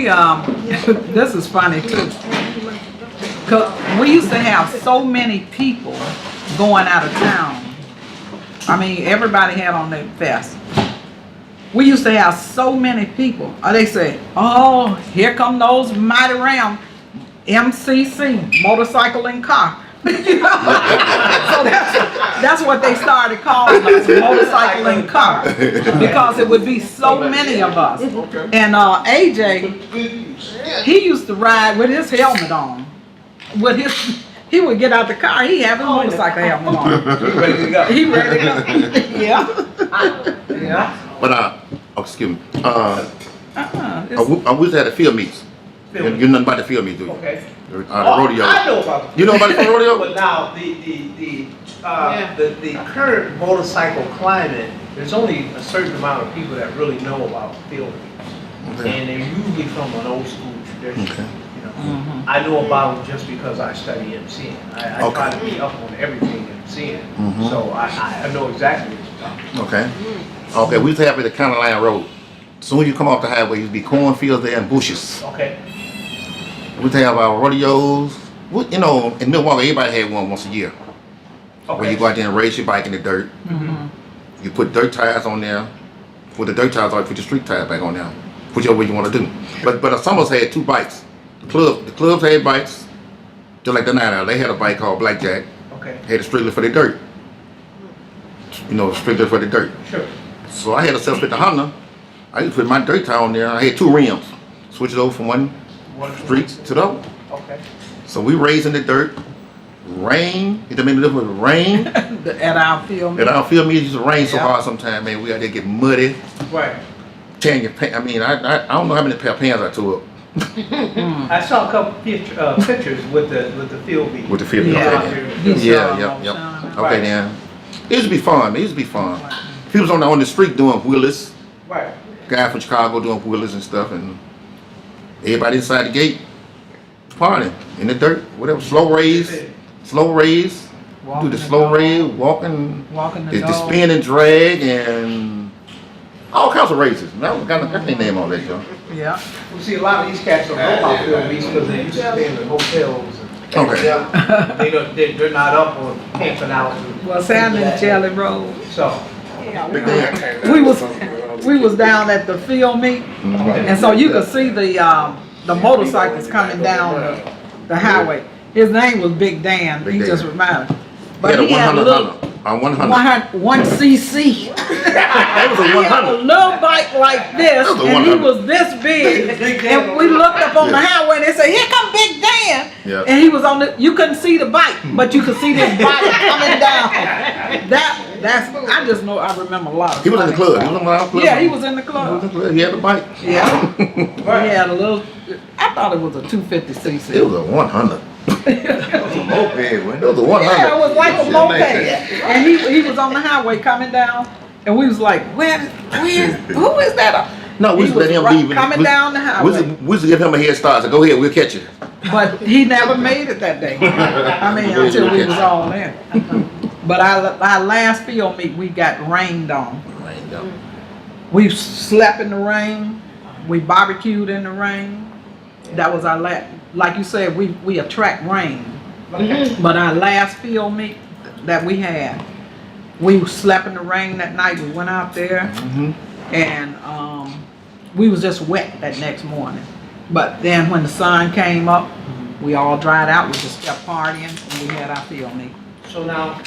this is funny too. Cause we used to have so many people going out of town. I mean, everybody had on their vest. We used to have so many people. They say, "Oh, here come those mighty Ram, MCC, motorcycle and car." So that's what they started calling us, motorcycle and car, because it would be so many of us. And AJ, he used to ride with his helmet on. He would get out the car, he have his motorcycle helmet on. He ready to go. Yeah. Yeah. But excuse me. I wish I had a field meets. You know nothing about the field meets, do you? Okay. The rodeo. I know about You know about the rodeo? But now the current motorcycle climate, there's only a certain amount of people that really know about field meets, and they're usually from an old school tradition. Okay. You know, I know about them just because I study MCing. I try to be up on everything MCing, so I know exactly what you're talking about. Okay. Okay. We used to have it at the County Line Road. Soon as you come off the highway, you'd be cornfields there and bushes. Okay. We used to have our rodeos. You know, in Milwaukee, everybody had one once a year. Okay. Where you go out there and race your bike in the dirt. You put dirt tires on there. With the dirt tires on, put your street tires back on there. Whichever way you want to do. But some of us had two bikes. The clubs had bikes, just like the Night Owl. They had a bike called Blackjack. Okay. Had it strictly for the dirt. You know, strictly for the dirt. Sure. So I had a self-fit Honda. I used to put my dirt tire on there. I had two rims. Switch it over from one street to the other. Okay. So we raised in the dirt. Rain. It made a difference with rain. At our field meet. At our field meetings, it used to rain so Yeah. hard sometimes, man. We out there get muddy. Right. Tearing your pants. I mean, I don't know how many pair of pants I tore up. I saw a couple pictures with the field meet. With the field meet. Yeah. Yeah. Okay, then. It used to be fun. It used to be fun. People was on the street doing wheelers. Right. Guy from Chicago doing wheelers and stuff, and everybody inside the gate partying in the dirt, whatever. Slow raise. Walking Do the the slow dog. raise, walking the the dog. spin and drag, and all kinds of races. I can't name all that, John. Yeah. We see a lot of these cats don't know about field meets because they used to stay in the hotels. Okay. They're not up on camping out. Well, Sand and Jelly Road. So. We was down at the field meet, and so you could see the motorcycles coming down the highway. His name was Big Dan. He just reminded me. But he had a little 100. 1cc. That was a He had a 100. little bike like this, That was a and he 100. was this big. And we looked up on the highway, and they said, "Here come Big Dan." Yeah. And he was on the. You couldn't see the bike, but you could see this bike coming down. That's. I just know. I remember a lot. Of He was in the funny club. stuff. He was in our club. Yeah, he was in the He was club. in the club. He had a bike. Yeah. He had a little. I thought it was a 250cc. It was a 100. Moped, It was a 100. Yeah, it was like a moped. And he was on the highway coming down, and we was like, who is that? No, we He used to let him was leave. coming down the highway. We used to give him a head start. So go ahead, we'll catch you. But he never made it that day. I mean, until we was all in. But our last field meet, we got rained on. We slept in the rain. We barbecued in the rain. That was our last. Like you said, we attract rain. But our last field meet that we had, we slept in the rain that night. We went out there, and we was just wet that next morning. But then when the sun came up, we all dried out. We just kept partying, and we had our field meet. So now,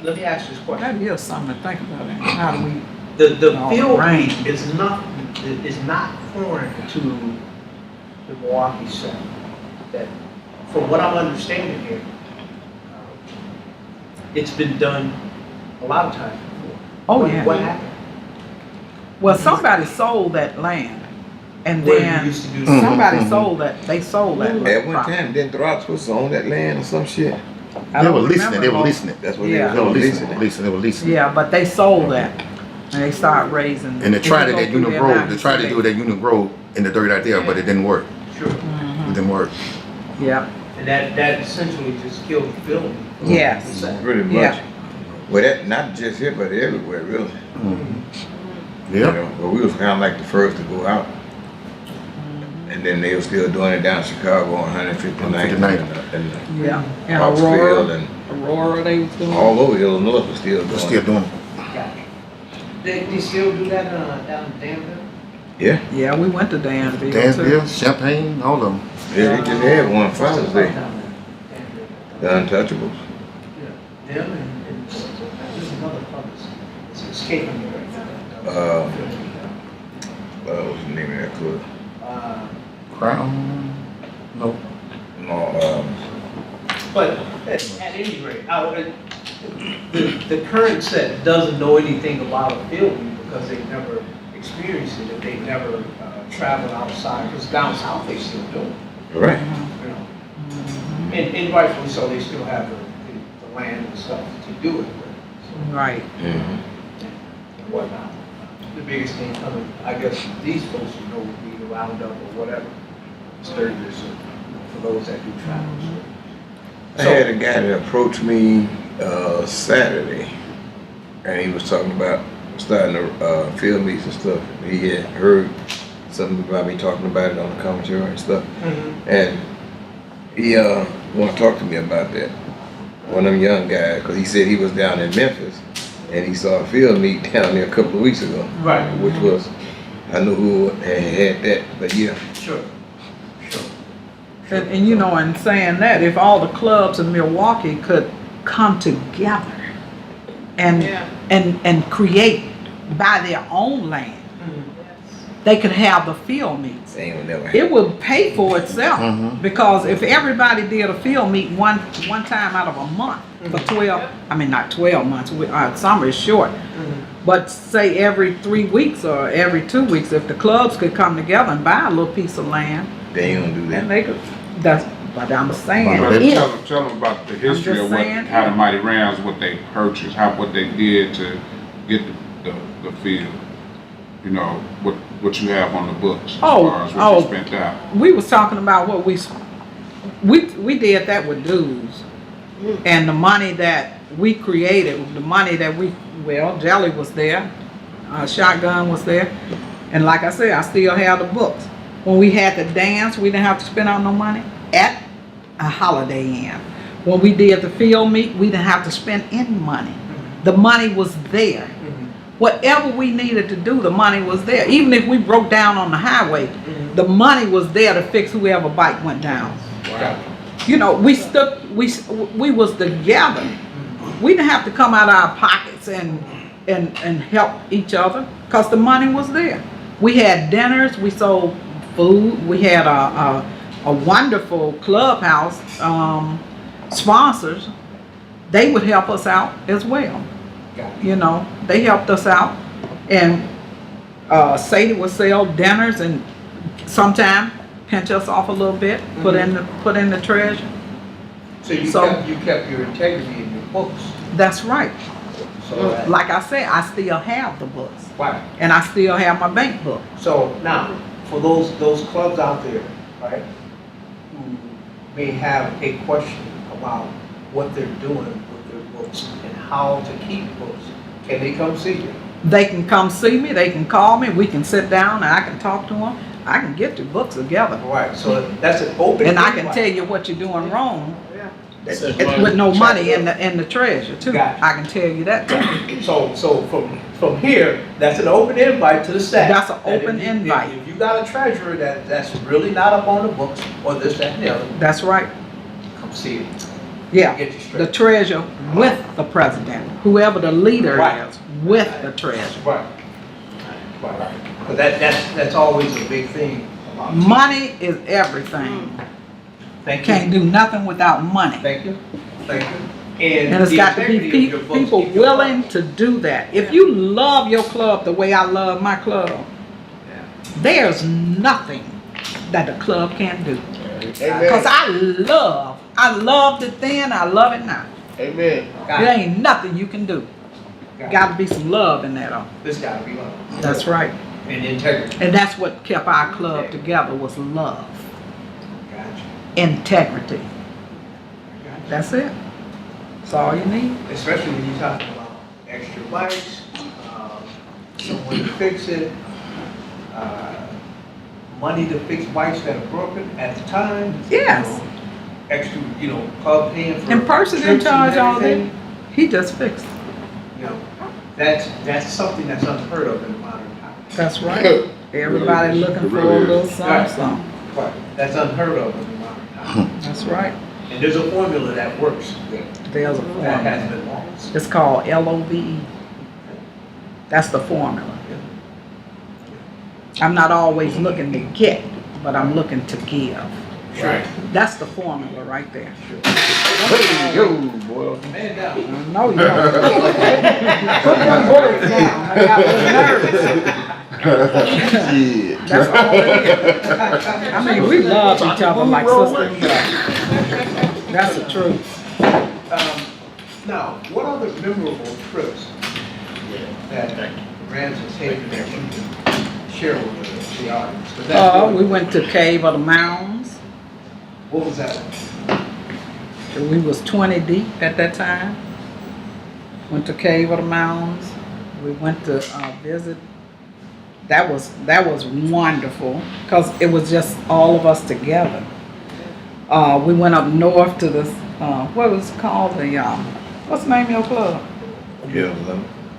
let me ask you this question. That is something to think about. How do we? The Oh, field rain. meet is not foreign to the Milwaukee South. That, from what I'm understanding here, it's been done a lot of times before. Oh, yeah. What happened? Well, somebody sold that land, and Where you then used to do somebody sold that. They sold that. At one property. time, didn't Throx was on that land or some shit? I They don't were leasing it. remember They were all- leasing it. That's what Yeah. they They were was leasing leasing it. it. They were leasing it. Yeah, but they sold that, and they started raising. And they tried it If you at go Union through Grove. there They now, tried to do it at Union Grove in the dirt out there, but it didn't work. Sure. It didn't work. Yeah. And that essentially just killed the building. Yes. Pretty much. Yeah. Well, that not just here, but everywhere, really. You Yeah. know, but we was kind of like the first to go out And then they were still doing it down in Chicago on 159th 159th. and Yeah, and Oxfield and Aurora, they was doing. all over Illinois was still They're doing still it. doing it. Gotcha. They still do that down in Danville? Yeah, Yeah, we went to Danville too. Dansville, Champaign, all of them. yeah, they just had one Father's Day, Down there. the Untouchables. Yeah. Them and there's another club it's escaping me right now. What was the name of that club? Crown, no. No, But at any rate, the current set doesn't know anything about a field meet because they've never experienced it, and they've never traveled outside, because down south they still do it, right. you know. And rightfully so, they still have the land and stuff to do it with, Right. Mhm. and whatnot. The biggest thing coming, I guess, these folks you know would be the roundup or whatever, sturgis, for those that do travel. I had a guy that approached me Saturday, and he was talking about starting to field meets and stuff. He had heard something about me talking about it on the commentary and stuff, and he want to talk to me about that. One of them young guys, because he said he was down in Memphis, and he saw a field meet down there a couple of weeks ago, Right. which was, I knew who had that, but yeah. Sure. And you know, in saying that, if all the clubs in Milwaukee could come together and Yeah. and create by their own land, they could have the field meets. They ain't never It would pay for itself Mhm. because if everybody did a field meet one time out of a month for 12, I mean not 12 months, summer is short, but say every 3 weeks or every 2 weeks, if the clubs could come together and buy a little piece of land, They ain't gonna do then that. they could. That's what I'm saying. But If- Tell them about the history just of what, saying. how the Mighty Rams, what they purchased, what they did to get the field. You know, what you have on the books as far as what you spent out. We was talking about what we did that with dues, and the money that we created, the money that Jelly was there, Shotgun was there, and like I said, I still have the books. When we had the dance, we didn't have to spend out no money at a Holiday Inn. When we did the field meet, we didn't have to spend any money. The money was there. Whatever we needed to do, the money was there. Even if we broke down on the highway, the money was there to fix whoever bike went down. Wow. You know, we was together. We didn't have to come out of our pockets and help each other because the money was there. We had dinners, we sold food, we had a wonderful clubhouse sponsors. They would help us out as well. You know, they helped us out, and Sadie would sell dinners and sometimes pinch us off a little bit, put in the treasure. So you kept your integrity in your books. That's right. So that, Like I said, I still have the books, right. and I still have my bank book. So now, for those clubs out there, right, who may have a question about what they're doing with their books and how to keep books, can they come see you? They can come see me, they can call me, we can sit down and I can talk to them. I can get the books together, Right. So that's an open. and I can invite. tell you what you're doing wrong Yeah. with no money in the treasure too. Gotcha. I can tell you that too. So from here, that's an open invite to the staff. That's an That if open you- invite. If you got a treasurer that's really not up on the books or this, that, and the other, That's right. come see it. Yeah, Get you the straight. treasure with the president, whoever the leader Right. is, with the treasure. Right. Right. But that's always a big thing. about- Money is everything. Thank you. Can't do nothing without money. Thank you. Thank you. And it's the got to integrity be of your books people keep your willing books. to do that. If you love your club the way I love my club, Yeah. there's nothing that the club can't do. Amen. Because I loved it then, I love it now. Amen. Got There it. ain't nothing you can do. Got to be some love in that. This gotta be love. That's right. And integrity. And that's what kept our club together was love, Gotcha. integrity. Gotcha. That's it. That's all you need. Especially when you're talking about extra bikes, someone to fix it, money to fix bikes that are broken at the time. Yes. You know, extra, club paying for. And Percy didn't trips and charge all that. everything. He just fixed it. You know, that's something that's unheard of in modern times. That's right. Everybody looking for a little something. Right. That's unheard of in modern times. That's right. And there's a formula that works There's a that formula. has been lost. It's called LOVE. That's the formula. I'm not always looking to get, but I'm looking to give. Right. That's the formula right there. Hey, yo, boy. Man down. I know you don't. Put them bullets down. I got a little nervous. That's all it is. I mean, we love each other like sister and brother. That's the truth. Now, what other memorable trips that Rams has taken that you can share with the audience? 'Cause that's really- We went to Cave of the Mounds. What was that? We was 20 deep at that time. Went to Cave of the Mounds. We went to visit. That was wonderful because it was just all of us together. We went up north to the what was it called, the what's the name of your club? Yeah,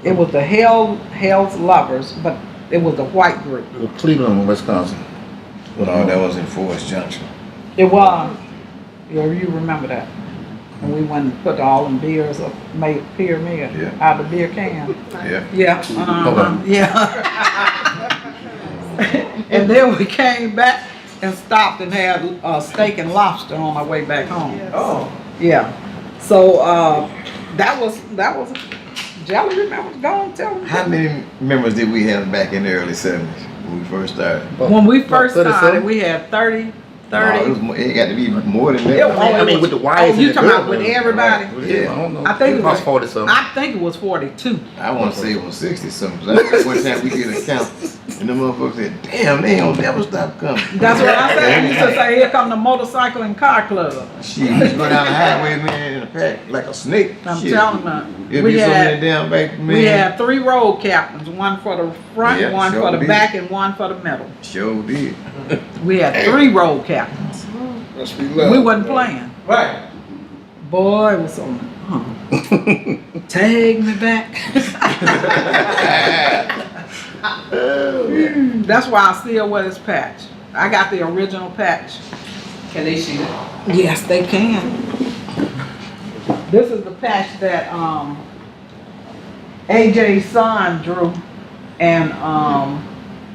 It was the Hell's Lovers, but it was the white group. Cleveland, Wisconsin. no, that was in Forest Junction. It was. You remember that? And we went and put all them beers up, made pyramid Yeah. out of the beer can. Yeah. Yeah, yeah. And then we came back and stopped and had steak and lobster on our way back home. Oh, Yeah. So that was Jelly. Remember? Go on, tell me. How many members did we have back in the early 70s when we first started? When we first About 37? started, we had 30. No, it got to be more than that. It- I mean, with the wives. Oh, you and the talking about girls, with everybody? Yeah, I don't know. I think it was 40 something. I think it was 42. I want to say it was 60 something. That's one time we did a count, and the motherfuckers said, "Damn, they don't never stop coming." That's what I said. I used to say, here come the motorcycle and car club. Shit, we used to go down the highway, man, in a pack like a snake. I'm Shit. telling you, It'd we be so many had, damn back, man. we had 3 road captains, one for the front, Yeah, one sure for the did. back, and one for the middle. Sure did. We had 3 road captains. Must be love. We wasn't playing. right. Boy, it was so, take me back. That's why I still wear this patch. I got the original patch. Can they see that? Yes, they can. This is the patch that AJ's son drew and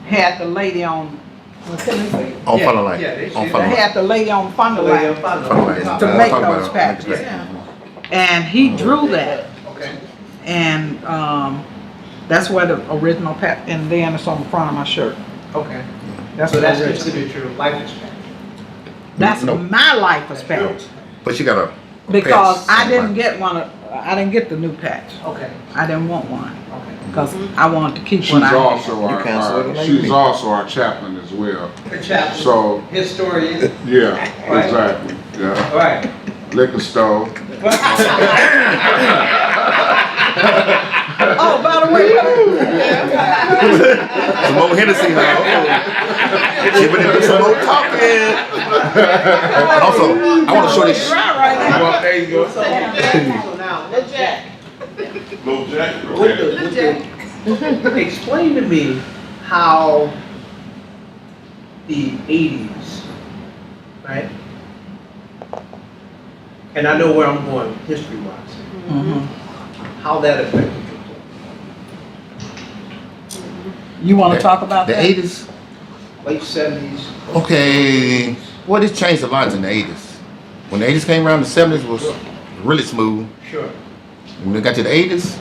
had the lady on. What can I say? On Yeah, Funnel Line. yeah, they On see They Funnel Line. had the lady on Funnel Lady Line on Funnel Funnel Line. Line. to I'll make talk about those it. patches. And he drew that, Okay. and that's where the original patch. And then it's on the front of my shirt. Okay. That's So the that's original. considered your life experience. That's No. my life patch But you got a because patch I didn't on get one. I didn't get the new patch. Okay. I didn't want one Okay. because I wanted to keep She's what I had. also You can't sort it like she's me. also our chaplain as well. The chaplain. So Historian. yeah, Right. exactly. Yeah, Right. liquor store. Oh, by the way, some more Hennessy, huh? Giving it some more talking. And also, I want to show this. right now. Well, there you go. So now, let's Jack. Little Jack. Explain to me how the 80s, right? And I know where I'm going history-wise. Mhm. How that affected your You want to talk about The that? 80s. late 70s. Okay. Well, it changed a lot in the 80s. When the 80s came around, the 70s was really smooth. Sure. When we got to the 80s,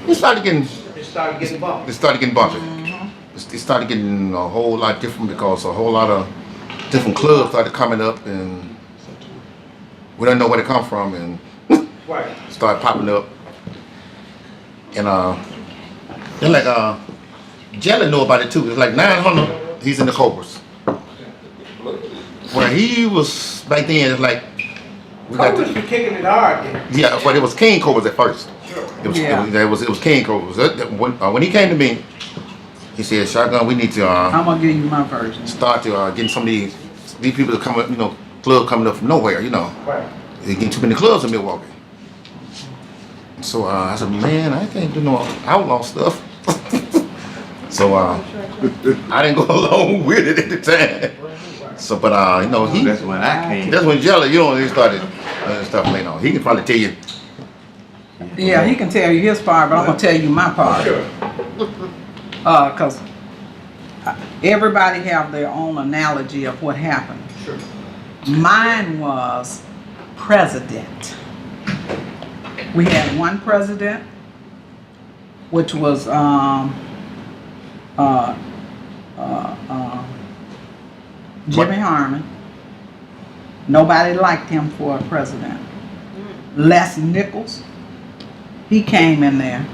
it started getting It started getting bumped. bumpy. It started getting a whole lot different because a whole lot of different clubs started coming up, and we don't know where they come from, and Right. started popping up. And then like Jelly know about it too. It's like 900. He's in the Cobras. Where he was back then, it's like we got Cobras were kicking it hard then. yeah, but it was King Cobras at first. Sure. It was Yeah. it was King Cobras. When he came to me, He said, Shotgun, we need to I'm gonna give you my version. start to getting some of these people that come up, club coming up from nowhere, Right. They getting too many clubs in Milwaukee. So I said, man, I can't do no outlaw stuff. So I didn't go along with it at the time. So, but That's when I came. that's when Jelly, he started stuff later on. He can probably tell you. Yeah, he can tell you his part, but I'm gonna tell you my part. Sure. Cause everybody have their own analogy of what happened. Sure. Mine was president. We had one president, which was Jimmy Harmon. Nobody liked him for a president. Les Nichols, he came in there,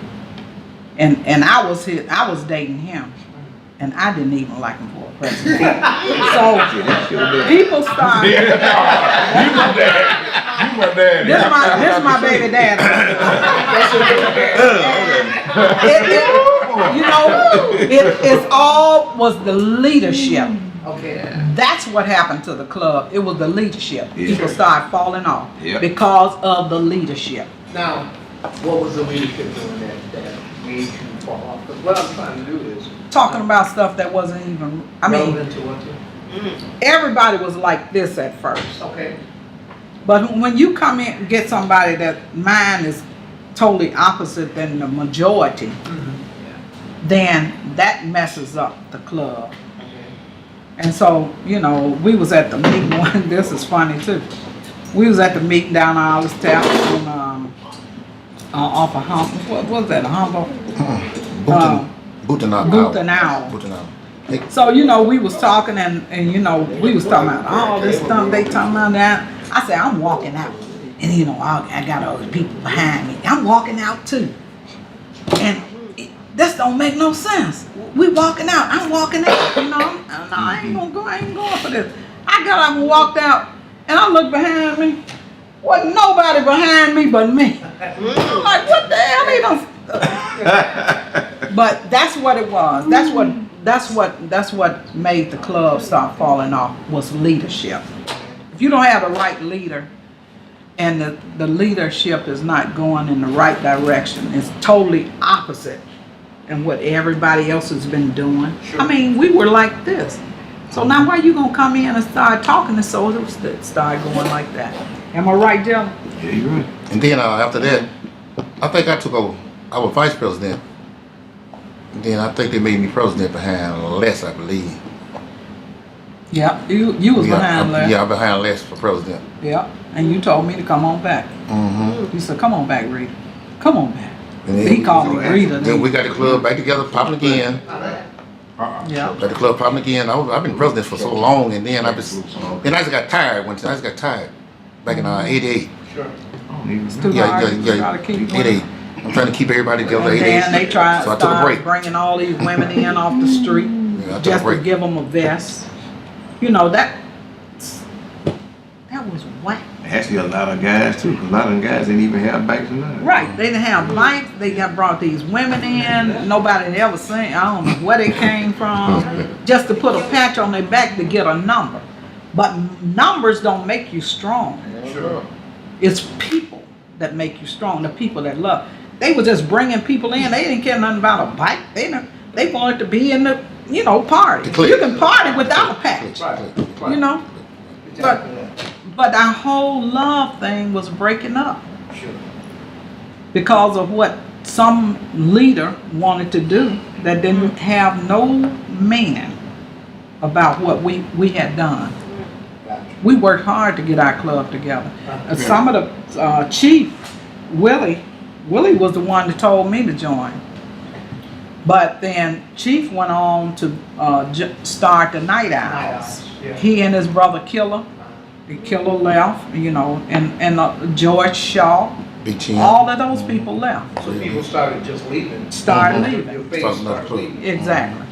and I was dating him, and I didn't even like him for a president. So people started. You my daddy. This my baby daddy. It's all was the leadership. Okay. That's what happened to the club. It was the leadership. Yeah. People started falling off Yeah. because of the leadership. Now, what was the leadership doing that made you fall off? Because what I'm trying to do is Talking about stuff that wasn't even. I mean, relevant to what you. everybody was like this at first, Okay. but when you come in and get somebody that mind is totally opposite than the majority, then that messes up the club. And so, we was at the meeting one, this is funny too. We was at the meeting down on Olive Tap off of Humble, what was that, Humble? Butenau. So, we was talking and we was talking about all this stuff, they talking about that. I said, I'm walking out. And I got other people behind me. I'm walking out too. And this don't make no sense. We walking out. I'm walking out. I ain't gonna go. I ain't going for this. I got up and walked out, and I looked behind me. Wasn't nobody behind me but me. I'm like, what the hell they done? But that's what it was. That's what made the club start falling off was leadership. If you don't have the right leader, and the leadership is not going in the right direction, it's totally opposite and what everybody else has been doing. Sure. I mean, we were like this. So now why you gonna come in and start talking to soldiers that start going like that? Am I right, Jelly? Yeah, you're right. And then after that, I think I took over. I was vice president. And then I think they made me president behind Les, I believe. Yeah, you was behind that. Yeah, I'm behind Les for president. Yeah, and you told me to come on back. Mm-hmm. You said, come on back, Rita. Come on back. And He called me Rita. Then we got the club back together, popping again. Yeah. Got the club popping again. I've been president for so long, and then I just got tired. I just got tired back in '88. Sure. It's too hard. You gotta keep '88. I'm trying to keep everybody together. And then they tried So I to took a start break. bringing all these women in off the street Yeah, I took a just to break. give them a vest. That was whack. Actually, a lot of guys too. A lot of them guys didn't even have bikes or nothing. Right, they didn't have bikes. They got brought these women in. Nobody had ever seen. I don't know where they came from. Just to put a patch on their back to get a number. But numbers don't make you strong. Sure. It's people that make you strong. The people that love. They were just bringing people in. They didn't care nothing about a bike. They wanted to be in the party. You can party without a patch. Right. But our whole love thing was breaking up Sure. because of what some leader wanted to do that didn't have no meaning about what we had done. Gotcha. We worked hard to get our club together. Some of the chief, Willie was the one that told me to join. But then Chief went on to start the Night Owls. Night Owls, yeah. He and his brother Killer. Killer left, and George Shaw. Big Chin. All of those people left. So people started just leaving. Started Mhm. leaving. Your face Started another started club. leaving. Exactly.